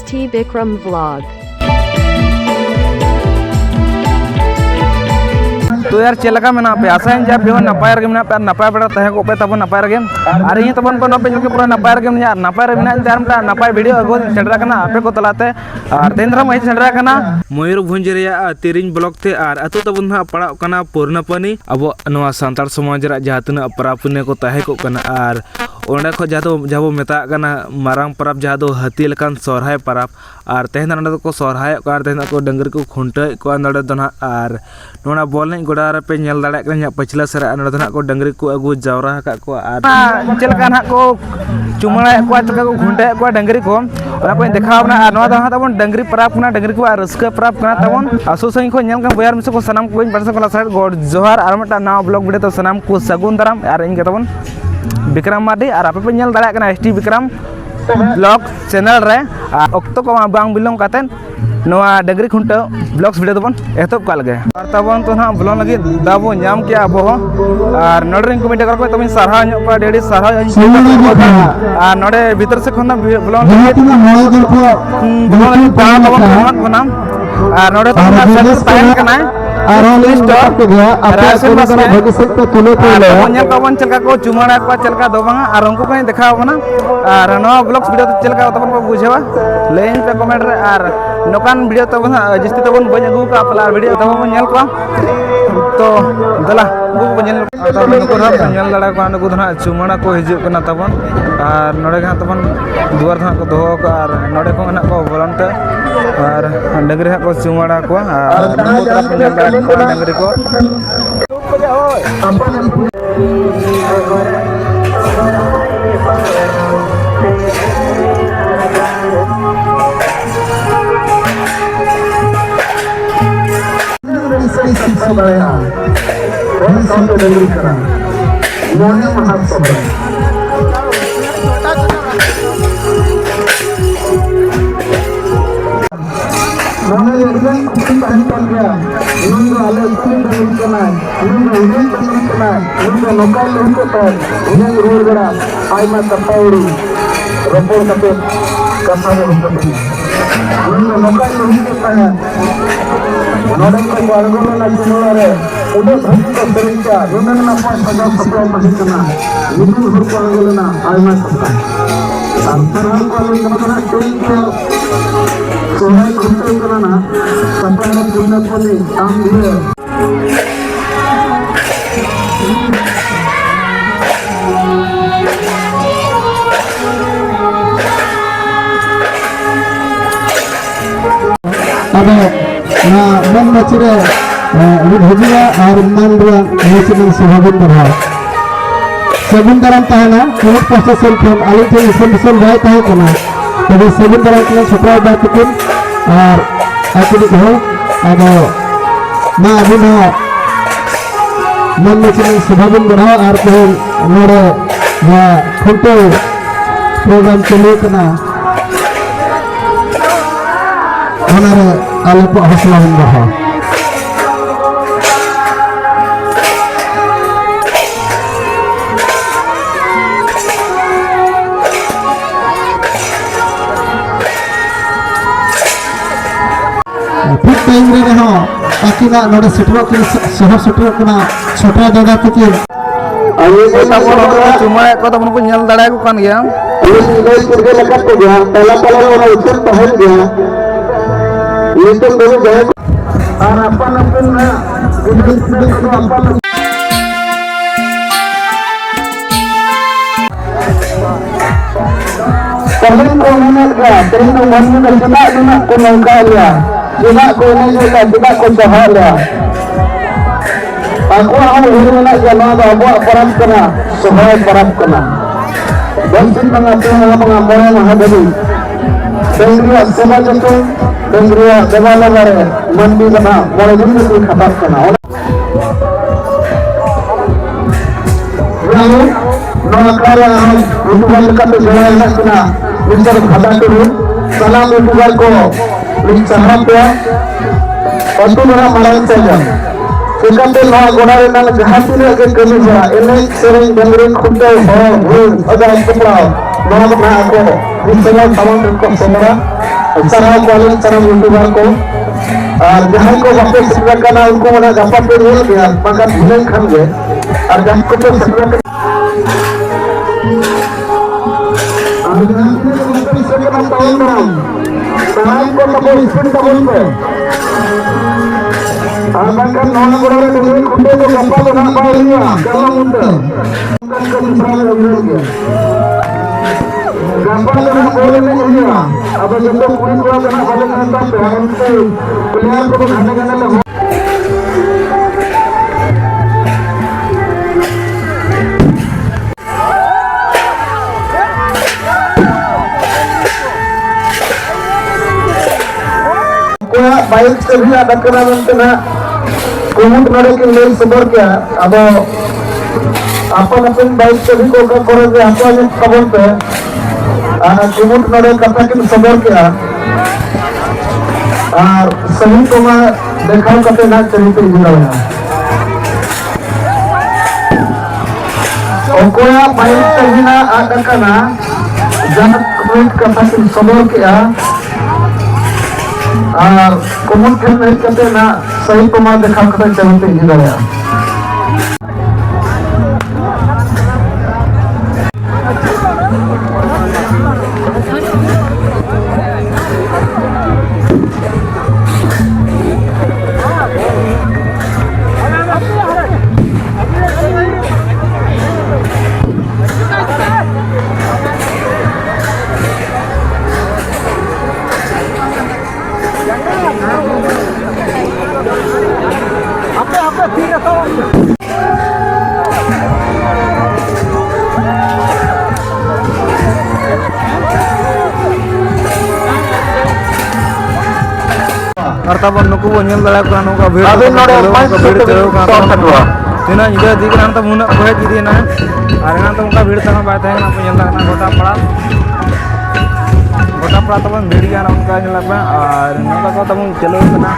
ST Bikram Vlog. तो यार चलका में पे आशा है जब भी नपाय रगे पे नपाय बड़ा तहे को पे तब नपाय रगे और ये तबन को नपे जो पूरा नपाय रगे यार नपाय रे मिना तार मटा नपाय वीडियो अगो चढ़रा कना आपे को तलाते और तेंद्र मई चढ़रा कना मयूरभंज रे तिरिंग ब्लॉक ते और अतु तबन हा पड़ा कना पूर्णपनी अब नवा सांतार समाज रा जहां तना परापुने को तहे को कना और ओंडे खो जाबो मेता कना मारांग परब जहां दो हाथी लकान सोरहाय परब और तेहन नडे को सोरहाय और तेहन को डंगर को खुंटे को नडे दना और नोना बॉल ने गोड़ा रे पे नेल दाड़ा कना पछला सरा नडे दना को डंगरी को अगु जावरा का को और चलका ना को चुमड़ा को चलका को खुंटे को डंगरी को ओना को देखावना और नवा दहा तबन डंगरी परब कना डंगरी को रस्का परब कना तबन आसो संग को नेल का बयार मिसे को सनाम को बरसा को लासार गोड जोहार और मटा नाव ब्लॉग वीडियो तो सनाम को सगुन दाराम और इन के तबन विक्रम मार्डी और आपे पे नेल दाड़ा कना एसटी विक्रम ब्लॉग चैनल रे अक्तो को बांग बिलोंग कातेन नवा डंगरी खुंटा ब्लॉग्स वीडियो तबन एतब काल गे और तबन तो ना ब्लॉग लगी दाबो नाम के अब और नडरिंग कमेंट कर को तबन सारा नो का डेडी सारा और नडे भीतर से खना ब्लॉग लगी बनाम और नडे तो सर्विस टाइम कना चलका को चुमाड़ा को चलका दो बांगा और उनको को देखा बना और नवा ब्लॉग्स वीडियो चलका तबन को बुझेवा लेन पे कमेंट रे और नोकान वीडियो तबन जस्ती तबन बन अगु का अपला वीडियो तबन नेल को तो दला गु बन नेल को नेल लड़ा को नुको धना चुमाड़ा को हिजु कना तबन और नडे का तबन दुआर धना को दोहो को और नडे को ना को बोलनते और डंगरी को चुमाड़ा को और डंगरी को मन बचरे भजिया और मन रेसिडेंस सभाबन बढ़ा सगुन दाराम तहना कोर्ट प्रशासन खन आलि थे इनफॉर्मेशन बाय तहे कना तबे सगुन दाराम के छपरा बात कुन और आकि हो आदो मा अबिना मन रेसिडेंस सभाबन बढ़ा और को नोरे या फोटो प्रोग्राम चले कना हमारे आले को हौसला बढ़ा ठीक टाइम रे रहो आकिना नोडे सेटरो के शहर सेटरो कना छोटा दादा तके आये को तबन चुमाड़ा को तबन को नेल दाड़ा को कान गया ले के लगत को गया पहला वाला उत्तर पहुंच गया ये तो मेरे गए और अपन कमेंट को मिनट का तेरे को मन में चला ना को नौका लिया जिना को नहीं का जिना को चाहा लिया aku हम हिरना जमा बाबा परम कना सोहय परम कना बंसिन मंगाते हैं मंगामोरे महादेवी बेंगरिया समाज तो बेंगरिया देवाला बारे मंडी बना मोरे दिन को खबर कना रायो नौकरा हम उठवाल का तो जवान रखना मिस्टर खदा करू सलाम उठवाल को मिस्टर पे पशु बना मराई चाहिए चिकनते नौ गोड़ारे नाल जहां तीन के कमी जरा एने सेरेन डंगरी खुंटे हो भूल अगर कपड़ा नौ बना को इस समय सामान को समरा saran kalian saran youtuber ko jahan ko bape sebenarnya na unko mana dapat beri ya maka bilang kan gue jahan ko to sebenarnya Akan non kurang dari kunde to kapal to nak paling ya kalau munde kan misalnya begini kapal to nak boleh ni ya apa jendo kulit ko kena balik nanti peran tu kuliah ko khane-khane la baik sekali ada kenalan kena kumut nade ke mail sebar क्या अब अपन अपन bike सभी को का करे जे अपन खबर पे kumut nade कथा के sebar क्या और सभी को मैं देखाव करते ना चलते जुड़ा है ओकोया बाइक सभी ना ada kana jangan kumut कथा के sebar क्या kemudian naik kata nak saya pernah dekam kata cantik juga ya. और तब नुकु बन दड़ा को नुका भीड़ चलो का तीना इधर दिख रहा तो मुना कोहे दीदी ना अरे ना तो उनका भीड़ तक बात है ना अपन ना गोटा पड़ा तब भीड़ गया ना उनका जला पे और नुका को तब चलो ना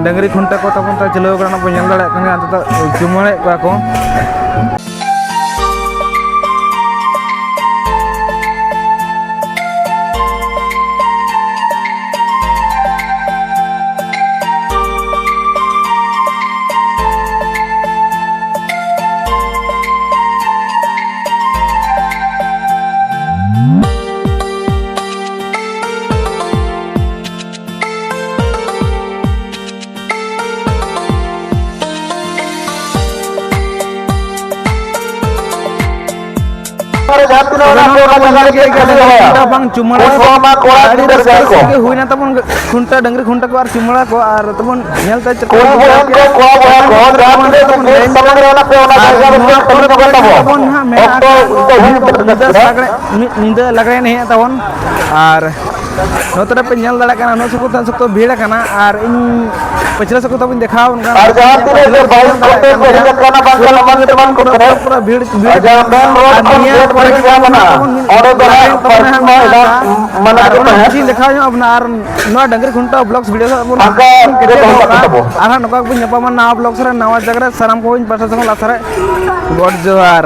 डंगरी खुंटा को तब चलो ना अपन दड़ा कने तो चुमड़े को खुंटा डंगरी खुंटा को चुमड़ा को तबन नींद लगड़े नहीं तबन और नोतरे पे नल दड़ा काना नो सको भीड़ काना और इन पछले सको तब देखा उनका और जहां तीन बाइक कोटे पे काना बांकल मन को पूरा भीड़ जहां मेन रोड पर क्या बना और मन को देखा अपना और नो डंगरी खुंटा ब्लॉग्स वीडियो आना नका नपा मन ना ब्लॉग्स रे नवा जगह साराम को पासा संग लासरे गॉड जोहार।